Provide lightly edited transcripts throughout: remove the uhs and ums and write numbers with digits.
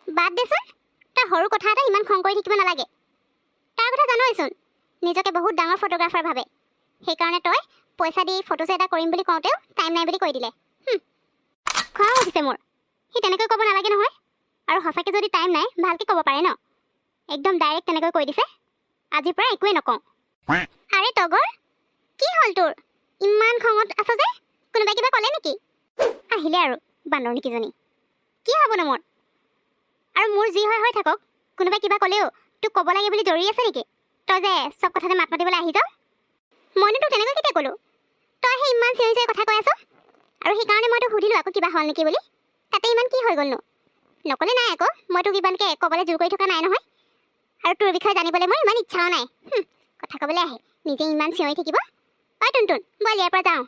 বাদ দেচোন, তই সৰু কথা এটা ইমান খং কৰি থাকিব নালাগে। তাৰ কথা জানইচোন, নিজকে বহুত ডাঙৰ ফটোগ্ৰাফাৰ ভাবে। সেইকাৰণে তই পইচা দি ফটোজ এটা কৰিম বুলি কওঁতেও টাইম নাই বুলি কৈ দিলে। খং উঠিছে মোৰ। সি তেনেকৈ ক'ব নালাগে নহয়। আৰু সঁচাকৈ যদি টাইম নাই ভালকৈ ক'ব পাৰে ন। একদম ডাইৰেক্ট তেনেকৈ কৈ দিছে। আজিৰ পৰা একোৱে নকওঁ। আৰে তগৰ, কি হ'ল তোৰ? ইমান খঙত আছ যে? কোনোবাই কিবা ক'লে নেকি? আহিলে আৰু বান্দৰনীকেইজনী। কি হ'বনো মোৰ? আৰু মোৰ যি হয় হৈ থাকক, কোনোবাই কিবা ক'লেও তোক ক'ব লাগে বুলি জৰুৰী আছে নেকি? তই যে চব কথাতে মাত মাতিবলৈ আহি যাওঁ। মইনো তোক তেনেকৈ কেতিয়া ক'লোঁ? তই সেই ইমান চিঞৰি চিঞৰি কথা কৈ আছ। আৰু সেইকাৰণে মই তোক সুধিলোঁ আকৌ কিবা হ'ল নেকি বুলি। তাতে ইমান কি হৈ গ'লনো? নক'লে নাই আকৌ, মই তোক ইমানকৈ ক'বলৈ জোৰ কৰি থকা নাই নহয়। আৰু তোৰ বিষয়ে জানিবলৈ মই ইমান ইচ্ছাও নাই। কথা ক'বলৈ আহে, নিজে ইমান চিঞৰি থাকিব। ঐ টুনটুন, ব'ল ইয়াৰ পৰা যাওঁ।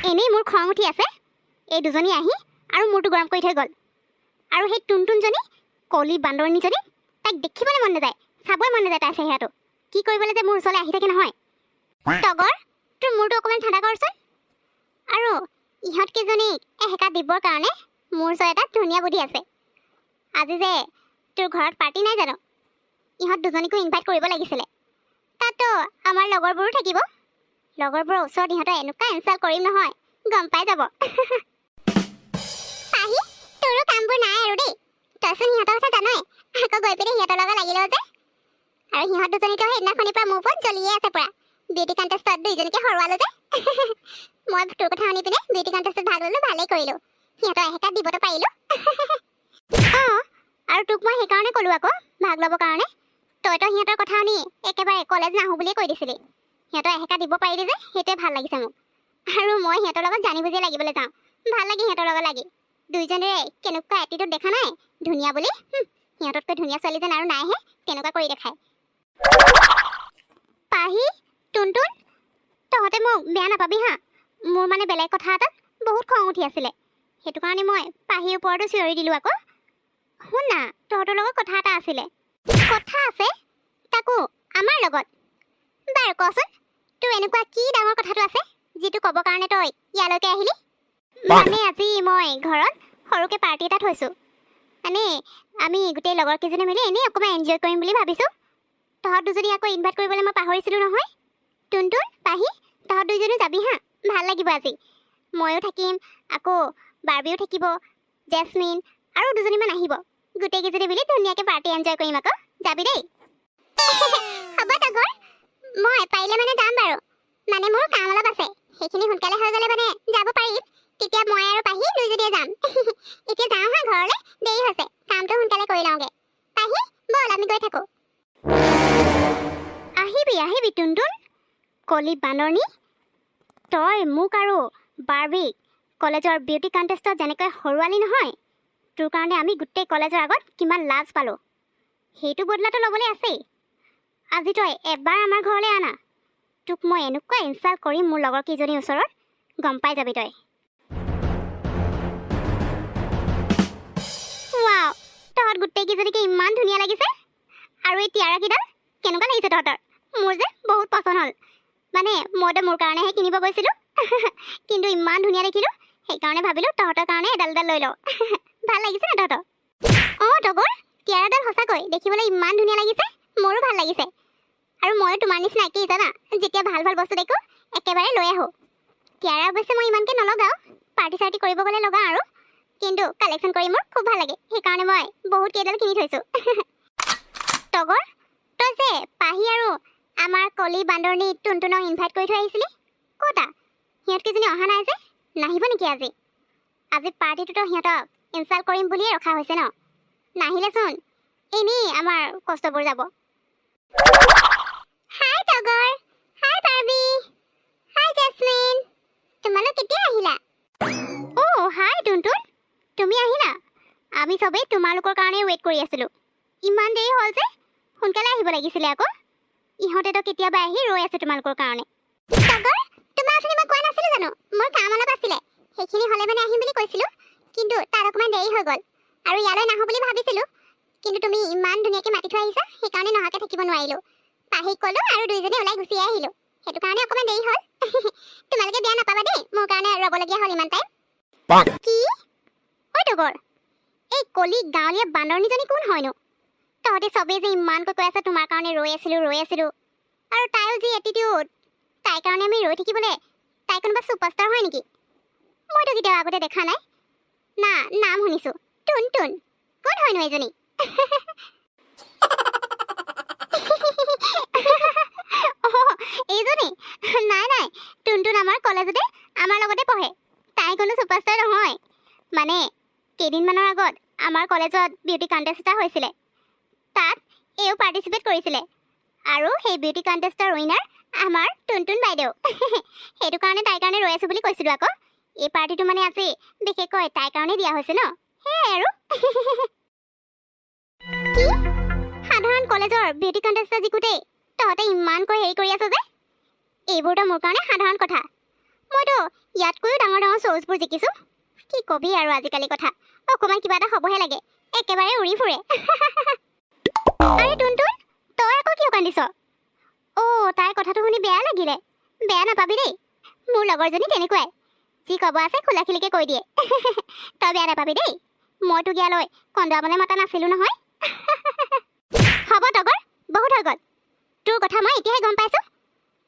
এনেই মোৰ খং উঠি আছে। এই দুজনী আহি আৰু মূৰটো গৰম কৰি থৈ গ'ল। আৰু সেই টুনটুনজনী, কলি বান্দৰনীজনী, তাইক দেখিবলৈ মন নাযায়, চাবই মন নাযায় তাইৰ চেহেৰাটো। কি কৰিবলৈ যে মোৰ ওচৰলৈ আহি থাকে নহয়। তগৰ, তোৰ মূৰটো অকণমান ঠাণ্ডা কৰচোন। আৰু ইহঁতকেইজনীক এহেকা দিবৰ কাৰণে মোৰ ওচৰত এটা ধুনীয়া বুদ্ধি আছে। আজি যে তোৰ ঘৰত পাৰ্টি নাই জানো? ইহঁত দুজনীকো ইনভাইট কৰিব লাগিছিলে। তাতো আমাৰ লগৰবোৰো থাকিব। লগৰবোৰৰ ওচৰত ইহঁতৰ এনেকুৱা ইনচাল্ট কৰিম নহয়, গম পাই যাব। পাহি, তোৰো কামবোৰ নাই আৰু দেই। তইচোন সিহঁতৰ কথা জানই, আকৌ গৈ পিনে সিহঁতৰ লগত লাগিলেও যে। আৰু সিহঁত দুজনীতো সেইদিনাখনিৰ পৰা মোৰ ওপৰত জ্বলিয়ে আছে পুৰা। বিউটি কণ্টেষ্টত দুইজনীকে হৰুৱালো যে। মই তোৰ কথা শুনি পিনে বিউটি কণ্টেষ্টত ভাগ ল'লো, ভালেই কৰিলোঁ। সিহঁতৰ এহেকাত দিবতো পাৰিলোঁ। অঁ, আৰু তোক মই সেইকাৰণে ক'লোঁ আকৌ ভাগ ল'বৰ কাৰণে। তইতো সিহঁতৰ কথা শুনি একেবাৰে কলেজ নাহোঁ বুলিয়ে কৈ দিছিলি। সিহঁতৰ এহেকা দিব পাৰিলি যে, সেইটোৱে ভাল লাগিছে মোক। আৰু মই সিহঁতৰ লগত জানি বুজিয়ে লাগিবলৈ যাওঁ। ভাল লাগে সিহঁতৰ লগত লাগি। দুইজনীৰে কেনেকুৱা এটিটিউড দেখা নাই? ধুনীয়া বুলি। সিহঁততকৈ ধুনীয়া ছোৱালী যেন আৰু নাইহে, তেনেকুৱা কৰি দেখায়। পাহি, টুনটুন, তহঁতে মোক বেয়া নাপাবি হা। মোৰ মানে বেলেগ কথা এটাত বহুত খং উঠি আছিলে। সেইটো কাৰণে মই পাহিৰ ওপৰতো চিঞৰি দিলোঁ আকৌ। শুন না, তহঁতৰ লগত কথা এটা আছিলে। কথা আছে? তাকো আমাৰ লগত? বাৰু কচোন, তোৰ এনেকুৱা কি ডাঙৰ কথাটো আছে যিটো ক'বৰ কাৰণে তই ইয়ালৈকে আহিলি? মানে আজি মই ঘৰত সৰুকৈ পাৰ্টি এটা থৈছোঁ। মানে আমি গোটেই লগৰকেইজনী মিলি এনেই অকণমান এনজয় কৰিম বুলি ভাবিছোঁ। তহঁত দুজনী আকৌ ইনভাইট কৰিবলৈ মই পাহৰিছিলোঁ নহয়। টুনটুন, পাহি, তহঁত দুইজনী যাবি হা, ভাল লাগিব আজি। ময়ো থাকিম, আকৌ বাৰ্বিও থাকিব, জেচমিন আৰু দুজনীমান আহিব। গোটেইকেইজনী মিলি ধুনীয়াকৈ পাৰ্টি এনজয় কৰিম আকৌ। যাবি দেই? হ'ব তগৰ, মই পাৰিলে মানে যাম বাৰু। মানে মোৰ কাম অলপ আছে, সেইখিনি সোনকালে হৈ গ'লে মানে যাব পাৰিম। তেতিয়া মই আৰু পাহি দুইজনীয়ে যাম। এতিয়া যাওঁ হা ঘৰলৈ, দেৰি হৈছে, কামটো সোনকালে কৰি লওঁগে। পাহি, ব'ল আমি গৈ থাকোঁ। আহিবি আহিবি টুনটুন, কলি বান্দৰনী। তই মোক আৰু বাৰ্বিক কলেজৰ বিউটি কণ্টেষ্টত যেনেকৈ হৰুৱালি নহয়, তোৰ কাৰণে আমি গোটেই কলেজৰ আগত কিমান লাজ পালোঁ। সেইটো বদলাটো ল'বলৈ আছেই। আজি তই এবাৰ আমাৰ ঘৰলৈ আনা, তোক মই এনেকুৱা ইনচাল্ট কৰিম মোৰ লগৰ কেইজনীৰ ওচৰত, গম পাই যাবি তই। ৱাও, তহঁত গোটেইকেইজনীকে ইমান ধুনীয়া লাগিছে। আৰু এই টিয়াৰাকেইডাল কেনেকুৱা লাগিছে তহঁতৰ? মোৰ যে বহুত পচন্দ হ'ল। মানে মইতো মোৰ কাৰণেহে কিনিব গৈছিলোঁ, কিন্তু ইমান ধুনীয়া দেখিলোঁ, সেইকাৰণে ভাবিলোঁ তহঁতৰ কাৰণে এডাল এডাল লৈ লওঁ। ভাল লাগিছে নে তহঁতৰ? অঁ তগৰ, টিয়াৰাডাল সঁচাকৈ দেখিবলৈ ইমান ধুনীয়া লাগিছে, মোৰো ভাল লাগিছে। আৰু ময়ো তোমাৰ নিচিনা একেই জানা, যেতিয়া ভাল ভাল বস্তু দেখোঁ একেবাৰে লৈ আহোঁ। টিয়াৰা অৱশ্যে মই ইমানকৈ নলগাওঁ, পাৰ্টি চাৰ্টি কৰিব গ'লে লগাওঁ আৰু। কিন্তু কালেকশ্যন কৰি মোৰ খুব ভাল লাগে, সেইকাৰণে মই বহুত কেইডাল কিনি থৈছোঁ। তগৰ, তই যে পাহি আৰু আমাৰ কলি বান্দৰনী টুনটুনক ইনভাইট কৰি থৈ আহিছিলি, ক'তা? সিহঁতকেইজনী অহা নাই যে, নাহিব নেকি আজি? আজি পাৰ্টিটোতো সিহঁতক ইনচাল্ট কৰিম বুলিয়ে ৰখা হৈছে ন। নাহিলেচোন এনেই আমাৰ কষ্টবোৰ যাব। হাই তগৰ, হাই বাৰ্বি, হাই জেচমিন, তোমালোক কেতিয়া আহিলা? অ' হাই টুনটুন, তুমি আহিলা? আমি চবেই তোমালোকৰ কাৰণে ৱেইট কৰি আছিলোঁ। ইমান দেৰি হ'ল যে, সোনকালে আহিব লাগিছিলে আকৌ। ইহঁতেতো কেতিয়াবা আহি ৰৈ আছে তোমালোকৰ কাৰণে। তগৰ, তোমাৰ অথনি মই কোৱা নাছিলোঁ জানো, মোৰ কাম অলপ আছিলে, সেইখিনি হ'লে মানে আহিম বুলি কৈছিলোঁ। কিন্তু তাত অকণমান দেৰি হৈ গ'ল, আৰু ইয়ালৈ নাহোঁ বুলি ভাবিছিলোঁ। কিন্তু তুমি ইমান ধুনীয়াকৈ মাতি থৈ আহিছা, সেইকাৰণে নহাকৈ থাকিব নোৱাৰিলোঁ। পাহিক ক'লোঁ আৰু দুইজনী ওলাই গুচিয়ে আহিলোঁ। সেইটো কাৰণে অকণমান দেৰি হ'ল। তোমালোকে বেয়া নাপাবা দেই, মোৰ কাৰণে ৰ'বলগীয়া হ'ল ইমান টাইম। কি? ঐ তগৰ, এই কলি গাঁৱলীয়া বান্দৰনীজনী কোন হয়নো? তহঁতে চবেই যে ইমানকৈ কৈ আছে তোমাৰ কাৰণে ৰৈ আছিলোঁ আৰু তাইও যি এটিটিউড, তাইৰ কাৰণে আমি ৰৈ থাকিবলৈ তাই কোনোবা ছুপাৰষ্টাৰ হয় নেকি? মইতো কেতিয়াও আগতে দেখা নাই। না নাম শুনিছোঁ, টুনটুন। কোন হয়নো এজনী? এইজনী? নাই, টুনটুন আমাৰ কলেজতে আমাৰ লগতে পঢ়ে। তাই কোনো ছুপাৰষ্টাৰ নহয়। মানে কেইদিনমানৰ আগত আমাৰ কলেজত বিউটি কণ্টেষ্ট এটা হৈছিলে, তাত এও পাৰ্টিচিপেট কৰিছিলে আৰু সেই বিউটি কণ্টেষ্টৰ উইনাৰ আমাৰ টুনটুন বাইদেউ। সেইটো কাৰণে তাইৰ কাৰণে ৰৈ আছোঁ বুলি কৈছিলোঁ আকৌ। এই পাৰ্টিটো মানে আজি বিশেষকৈ তাইৰ কাৰণে দিয়া হৈছে ন, সেয়াই আৰু। কি সাধাৰণ কলেজৰ বিউটি কণ্টেষ্টত জিকোতেই তহঁতে ইমানকৈ হেৰি কৰি আছ যে? এইবোৰতো মোৰ কাৰণে সাধাৰণ কথা। মইতো ইয়াতকৈও ডাঙৰ শ্ব'জবোৰ জিকিছোঁ। কি কবি আৰু আজিকালি কথা, অকণমান কিবা এটা হ'বহে লাগে, একেবাৰে উৰি ফুৰে। আৰে টুনটুন, তই আকৌ কিয় কান্দিছ? অ' তাইৰ কথাটো শুনি বেয়া লাগিলে। বেয়া নাপাবি দেই, মোৰ লগৰজনী তেনেকুৱাই, যি ক'ব আছে খোলাখিলিকে কৈ দিয়ে। তই বেয়া নাপাবি দেই, মই তোক ইয়ালৈ কন্দুৱাবলৈ মতা নাছিলোঁ নহয়। হ'ব তগৰ, বহুত হৈ গ'ল। তোৰ কথা মই এতিয়াহে গম পাইছোঁ।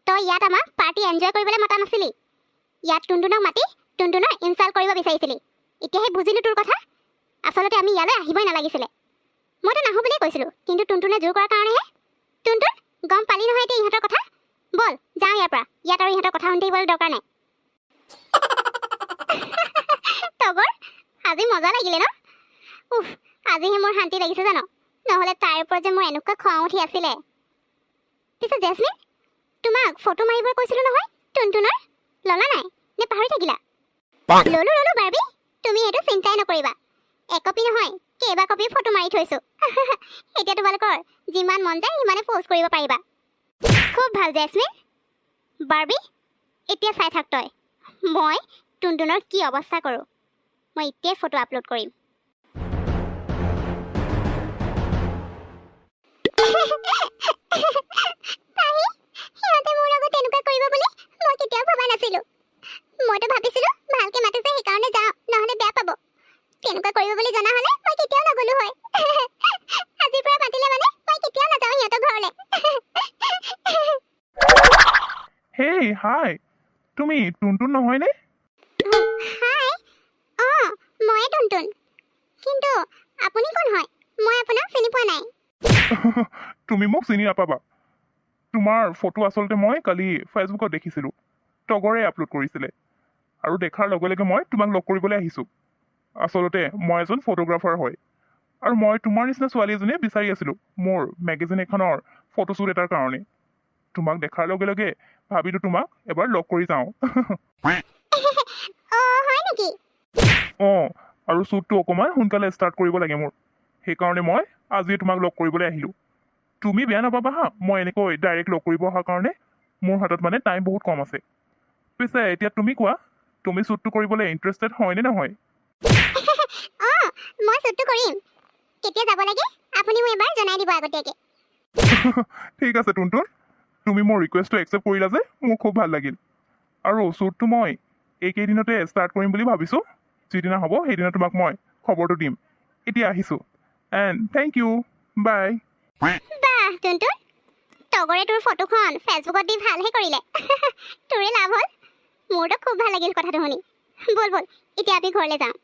তই ইয়াত আমাক পাৰ্টি এনজয় কৰিবলৈ মতা নাছিলি। ইয়াত টুনটুনক মাতি টুনটুনৰ ইনচাল্ট কৰিব বিচাৰিছিলি। এতিয়াহে বুজিলোঁ তোৰ কথা। আচলতে আমি ইয়ালৈ আহিবই নালাগিছিলে। মইতো নাহোঁ বুলিয়ে কৈছিলোঁ, কিন্তু টুনটুনে জোৰ কৰাৰ কাৰণেহে। টুনটুন, গম পালি নহয় এতিয়া ইহঁতৰ কথা। ব'ল যাওঁ ইয়াৰ পৰা, ইয়াত আৰু ইহঁতৰ কথা শুনি থাকিবলৈ দৰকাৰ নাই। তগৰ, আজি মজা লাগিলে ন? উফ, আজিহে মোৰ শান্তি লাগিছে জানো, নহ'লে তাইৰ ওপৰত যে মোৰ এনেকুৱা খং উঠি আছিলে। পিছে জেচমিন, তোমাক ফটো মাৰিবলৈ কৈছিলোঁ নহয় টুনটুনৰ, ল'লা নাই নে পাহৰি থাকিলা? ল'লো বাৰ্বি, তুমি সেইটো চিন্তাই নকৰিবা। একপি নহয় কেইবা কপি ফটো মাৰি থৈছোঁ। এতিয়া তোমালোকৰ যিমান মন যায় সিমানে প'ষ্ট কৰিব পাৰিবা। খুব ভাল জেচমিন। বাৰ্বি, এতিয়া চাই থাক তই, মই টুনটুনৰ কি অৱস্থা কৰোঁ। মই এতিয়াই ফটো আপলোড কৰিম। সিহঁতে মোৰ লগত তেনেকুৱা কৰিব বুলি মই কেতিয়াও ভবা নাছিলোঁ। মইতো ভাবিছিলোঁ ভালকে মাতিছে সেইকাৰণে যাওঁ, নহ'লে বেয়া পাব। তেনেকুৱা কৰিব বুলি জনা হ'লে মই কেতিয়াও নগ'লো হয়। আজিৰ পৰা মাতিলে মানে মই কেতিয়াও নাযাওঁ সিহঁতৰ ঘৰলৈ। হেই হাই, তুমি টুনটুন নহয়নে? হাই, অঁ ময়ে টুনটুন। কিন্তু আপুনি কোন হয়? মই আপোনাক চিনি পোৱা নাই। তুমি মোক চিনি নাপাবা। তোমাৰ ফটো আচলতে মই কালি ফেচবুকত দেখিছিলোঁ, টগৰে আপলোড কৰিছিলে আৰু দেখাৰ লগে লগে মই তোমাক লগ কৰিবলৈ আহিছোঁ। আচলতে মই এজন ফটোগ্ৰাফাৰ হয় আৰু মই তোমাৰ নিচিনা ছোৱালী এজনীয়ে বিচাৰি আছিলোঁ মোৰ মেগাজিন এখনৰ ফটোশ্বুট এটাৰ কাৰণে। তোমাক দেখাৰ লগে লগে ভাবিলোঁ তোমাক এবাৰ লগ কৰি যাওঁ। অঁ হয় নেকি? অঁ, আৰু শ্বুটটো অকণমান সোনকালে ষ্টাৰ্ট কৰিব লাগে মোৰ, সেইকাৰণে মই আজিয়ে তোমাক লগ কৰিবলৈ আহিলোঁ। তুমি বেয়া নাপাবা হা, মই এনেকৈ ডাইৰেক্ট লগ কৰিব অহাৰ কাৰণে। মোৰ হাতত মানে টাইম বহুত কম আছে। পিছে এতিয়া তুমি কোৱা, তুমি শ্বুটটো কৰিবলৈ ইণ্টাৰেষ্টেড হয়নে নহয়? অঁ মই শ্বুটটো কৰিম। কেতিয়া যাব লাগে আপুনি মোক এবাৰ জনাই দিব আগতীয়াকৈ। ঠিক আছে টুনটুন, তুমি মোৰ ৰিকুৱেষ্টটো একচেপ্ট কৰিলা যে মোৰ খুব ভাল লাগিল। আৰু শ্বুটটো মই এইকেইদিনতে ষ্টাৰ্ট কৰিম বুলি ভাবিছোঁ। যিদিনা হ'ব সেইদিনা তোমাক মই খবৰটো দিম। এতিয়া আহিছোঁ, এণ্ড থেংক ইউ, বাই। বাহ টুনটুন, টগৰে তোৰ ফটোখন ফেচবুকত দি ভালহে কৰিলে। তোৰে লাভ হ'ল। মোৰতো খুব ভাল লাগিল কথাটো শুনি। ব'ল এতিয়া আমি ঘৰলৈ যাওঁ।